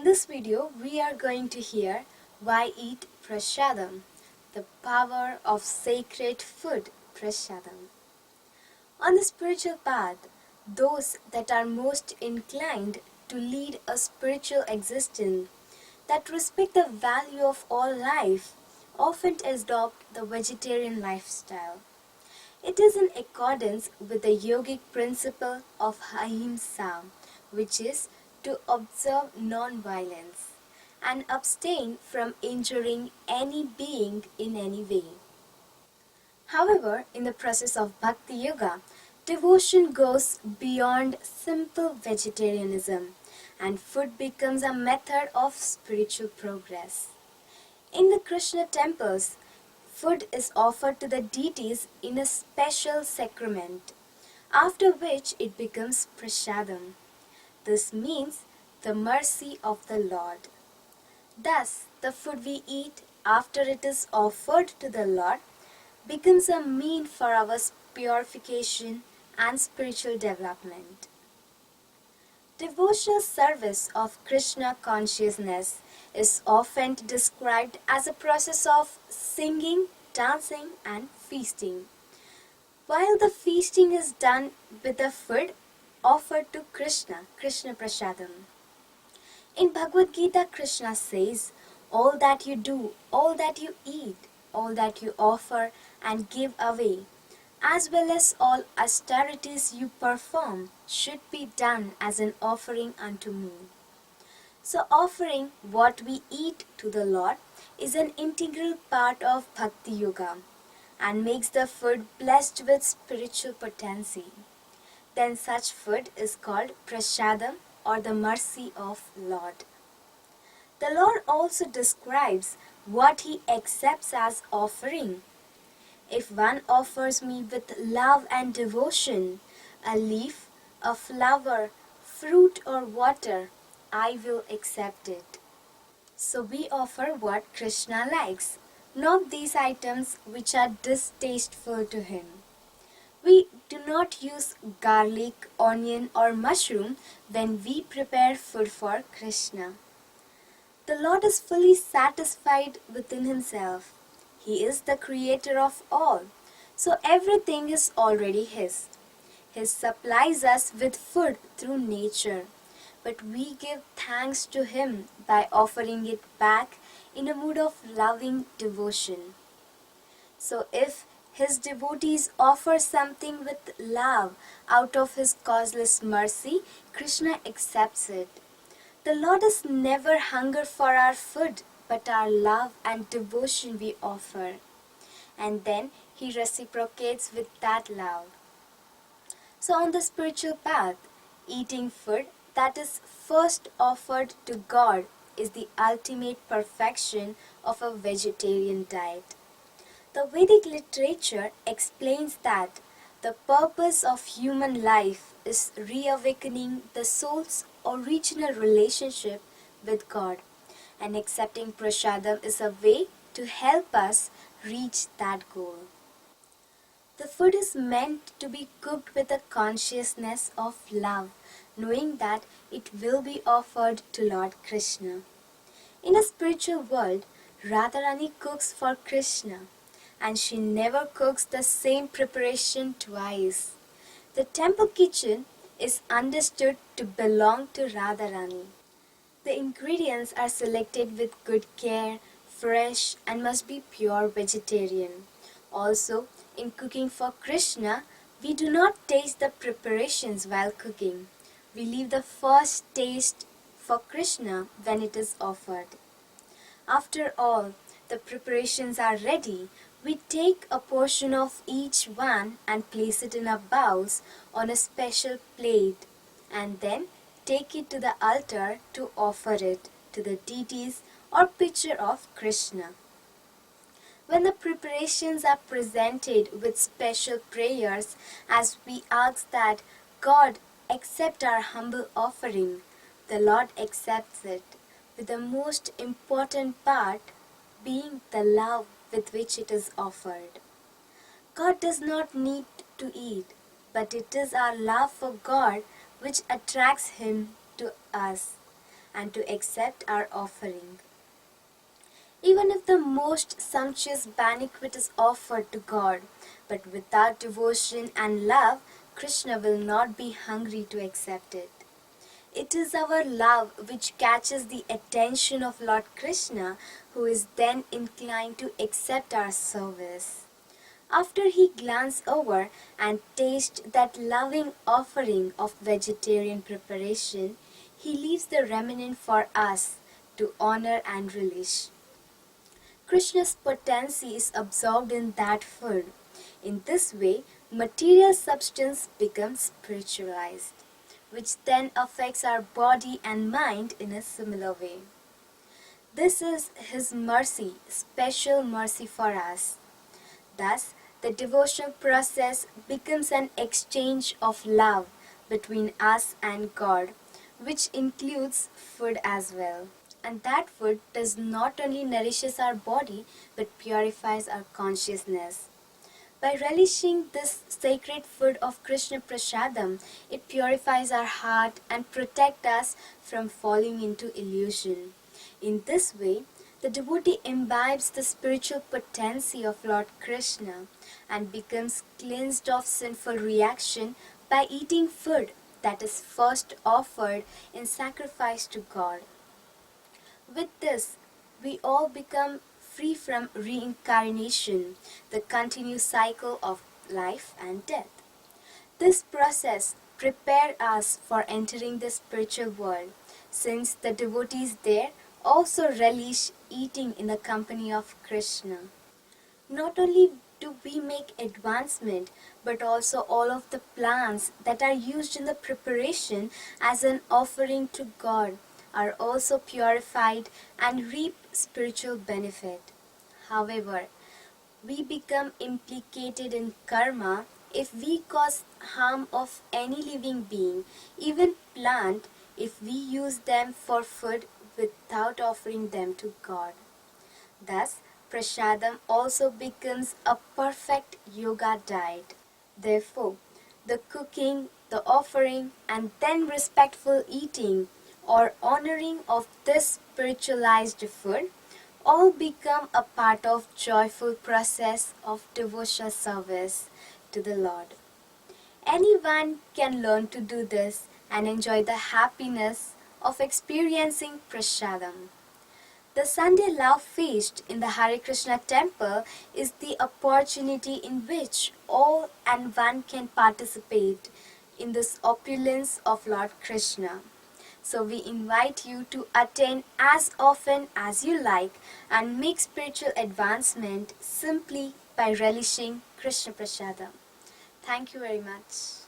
In this video, we are going to hear why eat Prasadam, the power of sacred food, Prasadam. On the spiritual path, those that are most inclined to lead a spiritual existence that respect the value of all life often adopt the vegetarian lifestyle. It is in accordance with the yogic principle of ahimsa, which is to observe non-violence and abstain from injuring any being in any way. However, in the process of Bhakti Yoga, devotion goes beyond simple vegetarianism and food becomes a method of spiritual progress. In the Krishna temples, food is offered to the deities in a special sacrament, after which it becomes prasadam. This means the mercy of the Lord. Thus, the food we eat after it is offered to the Lord becomes a mean for our purification and spiritual development. Devotional service of Krishna consciousness is often described as a process of singing, dancing and feasting. While the feasting is done with the food offered to Krishna, Krishna Prasadam. In Bhagavad Gita, Krishna says, all that you do, all that you eat, all that you offer and give away, as well as all austerities you perform, should be done as an offering unto me. So offering what we eat to the Lord is an integral part of Bhakti Yoga and makes the food blessed with spiritual potency. Then such food is called Prasadam or the mercy of Lord. The Lord also describes what He accepts as offering. If one offers me with love and devotion, a leaf, a flower, fruit or water, I will accept it. So we offer what Krishna likes, not these items which are distasteful to Him. We do not use garlic, onion or mushroom when we prepare food for Krishna. The Lord is fully satisfied within Himself. He is the creator of all, so everything is already His. He supplies us with food through nature, but we give thanks to Him by offering it back in a mood of loving devotion. So if His devotees offer something with love out of His causeless mercy, Krishna accepts it. The Lord is never hunger for our food, but our love and devotion we offer. And then He reciprocates with that love. So on the spiritual path, eating food that is first offered to God is the ultimate perfection of a vegetarian diet. The Vedic literature explains that the purpose of human life is reawakening the soul's original relationship with God, and accepting prasadam is a way to help us reach that goal. The food is meant to be cooked with a consciousness of love, knowing that it will be offered to Lord Krishna. In a spiritual world, Radharani cooks for Krishna, and she never cooks the same preparation twice. The temple kitchen is understood to belong to Radharani. The ingredients are selected with good care, fresh and must be pure vegetarian. Also, in cooking for Krishna, we do not taste the preparations while cooking. We leave the first taste for Krishna when it is offered. After all the preparations are ready, we take a portion of each one and place it in our bowls on a special plate and then take it to the altar to offer it to the deities or picture of Krishna. When the preparations are presented with special prayers, as we ask that God accept our humble offering, the Lord accepts it, with the most important part being the love with which it is offered. God does not need to eat, but it is our love for God which attracts Him to us. and to accept our offering. Even if the most sumptuous banquet is offered to God, but without devotion and love, Krishna will not be hungry to accept it. It is our love which catches the attention of Lord Krishna, who is then inclined to accept our service. After he glances over and tastes that loving offering of vegetarian preparation, he leaves the remnant for us to honor and relish. Krishna's potency is absorbed in that food. In this way, material substance becomes spiritualized, which then affects our body and mind in a similar way. This is His mercy, special mercy for us. Thus, the devotional process becomes an exchange of love between us and God, which includes food as well. And that food does not only nourishes our body but purifies our consciousness. By relishing this sacred food of Krishna Prasadam, it purifies our heart and protects us from falling into illusion. In this way, the devotee imbibes the spiritual potency of Lord Krishna and becomes cleansed of sinful reaction by eating food that is first offered in sacrifice to God. With this, we all become free from reincarnation, the continuous cycle of life and death. This process prepares us for entering the spiritual world, since the devotees there also relish eating in the company of Krishna. Not only do we make advancement, but also all of the plants that are used in the preparation as an offering to God are also purified and reap spiritual benefit. However, we become implicated in karma if we cause harm of any living being, even plant, if we use them for food without offering them to God. Thus, prasadam also becomes a perfect yoga diet. Therefore, the cooking, the offering, and then respectful eating or honoring of this spiritualized food all become a part of joyful process of devotional service to the Lord. Anyone can learn to do this and enjoy the happiness of experiencing prasadam. The Sunday Love Feast in the Hare Krishna temple is the opportunity in which all and one can participate in this opulence of Lord Krishna. So we invite you to attend as often as you like and make spiritual advancement simply by relishing Krishna Prasadam. Thank you very much.